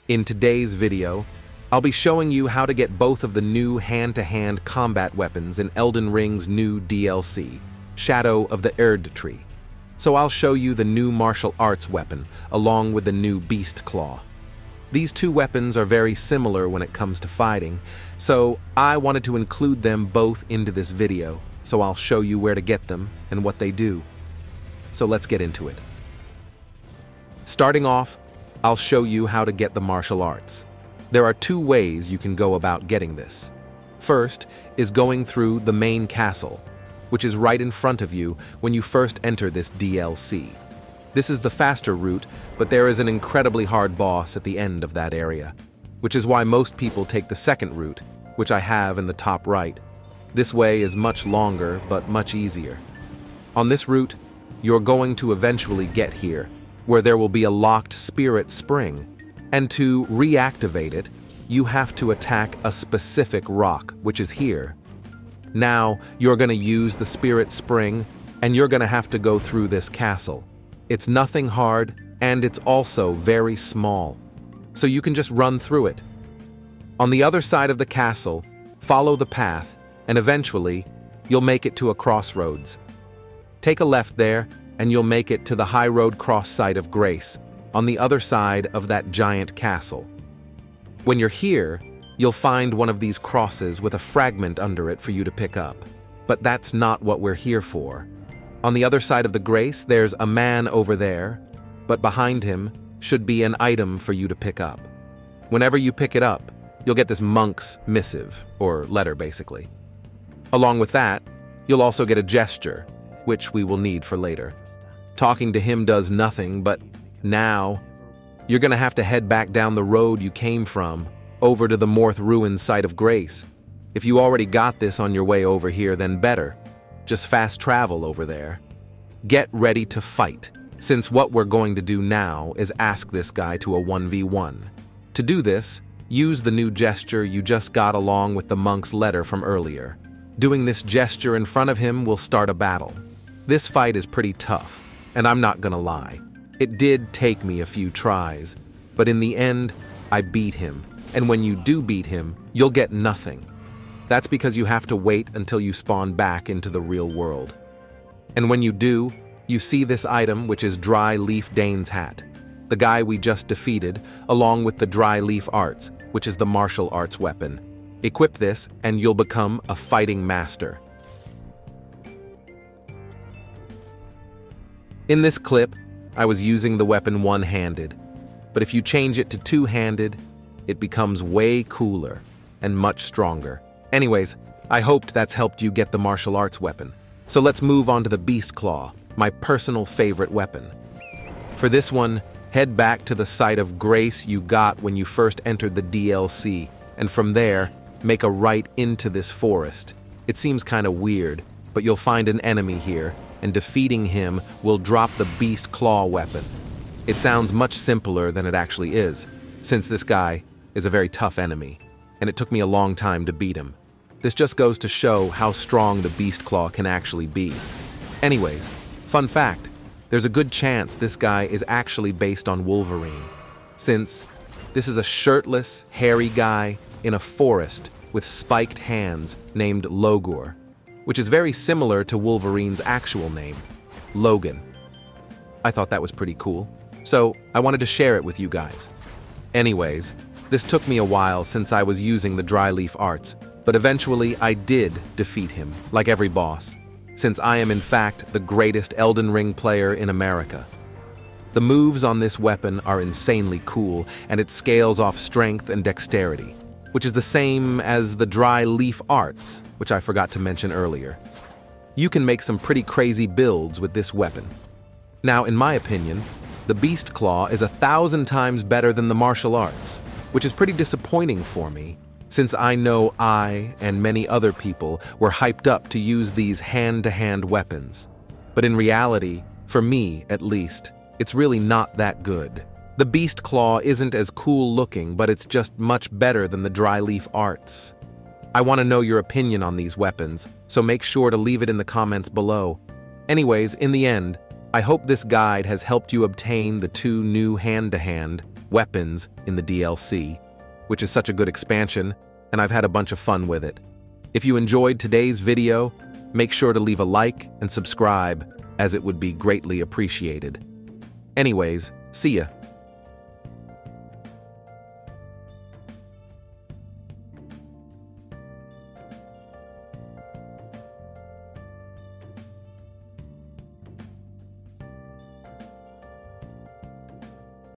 In today's video, I'll be showing you how to get both of the new hand-to-hand combat weapons in Elden Ring's new DLC, Shadow of the Erdtree. So I'll show you the new martial arts weapon, along with the new beast claw. These two weapons are very similar when it comes to fighting, so I wanted to include them both into this video, so I'll show you where to get them and what they do. So let's get into it. Starting off, I'll show you how to get the martial arts. There are two ways you can go about getting this. First is going through the main castle, which is right in front of you when you first enter this DLC. This is the faster route, but there is an incredibly hard boss at the end of that area, which is why most people take the second route, which I have in the top right. This way is much longer, but much easier. On this route, you're going to eventually get here, where there will be a locked spirit spring, and to reactivate it, you have to attack a specific rock, which is here. Now, you're going to use the spirit spring, and you're going to have to go through this castle. It's nothing hard, and it's also very small, so you can just run through it. On the other side of the castle, follow the path, and eventually, you'll make it to a crossroads. Take a left there, and you'll make it to the high road cross site of Grace, on the other side of that giant castle. When you're here, you'll find one of these crosses with a fragment under it for you to pick up. But that's not what we're here for. On the other side of the Grace, there's a man over there, but behind him should be an item for you to pick up. Whenever you pick it up, you'll get this monk's missive, or letter basically. Along with that, you'll also get a gesture, which we will need for later. Talking to him does nothing, but now you're going to have to head back down the road you came from, over to the Morth Ruins site of Grace. If you already got this on your way over here, then better. Just fast travel over there. Get ready to fight, since what we're going to do now is ask this guy to a 1v1. To do this, use the new gesture you just got along with the monk's letter from earlier. Doing this gesture in front of him will start a battle. This fight is pretty tough, and I'm not gonna lie. It did take me a few tries, but in the end, I beat him. And when you do beat him, you'll get nothing. That's because you have to wait until you spawn back into the real world. And when you do, you see this item, which is Dry Leaf Dane's hat, the guy we just defeated, along with the Dry Leaf Arts, which is the martial arts weapon. Equip this, and you'll become a fighting master. In this clip, I was using the weapon one-handed, but if you change it to two-handed, it becomes way cooler and much stronger. Anyways, I hoped that's helped you get the martial arts weapon. So let's move on to the Beast Claw, my personal favorite weapon. For this one, head back to the site of Grace you got when you first entered the DLC, and from there, make a right into this forest. It seems kinda weird, but you'll find an enemy here, and defeating him will drop the Beast Claw weapon. It sounds much simpler than it actually is, since this guy is a very tough enemy, and it took me a long time to beat him. This just goes to show how strong the Beast Claw can actually be. Anyways, fun fact, there's a good chance this guy is actually based on Wolverine, since this is a shirtless, hairy guy in a forest with spiked hands named Logur, which is very similar to Wolverine's actual name, Logan. I thought that was pretty cool, so I wanted to share it with you guys. Anyways, this took me a while since I was using the Dry Leaf Arts, but eventually I did defeat him, like every boss, since I am in fact the greatest Elden Ring player in America. The moves on this weapon are insanely cool, and it scales off strength and dexterity, which is the same as the Dry Leaf Arts, which I forgot to mention earlier. You can make some pretty crazy builds with this weapon. Now, in my opinion, the Beast Claw is 1,000 times better than the martial arts, which is pretty disappointing for me, since I know I and many other people were hyped up to use these hand-to-hand weapons. But in reality, for me at least, it's really not that good. The Beast Claw isn't as cool looking, but it's just much better than the Dry Leaf Arts. I want to know your opinion on these weapons, so make sure to leave it in the comments below. Anyways, in the end, I hope this guide has helped you obtain the two new hand-to-hand weapons in the DLC, which is such a good expansion, and I've had a bunch of fun with it. If you enjoyed today's video, make sure to leave a like and subscribe, as it would be greatly appreciated. Anyways, see ya.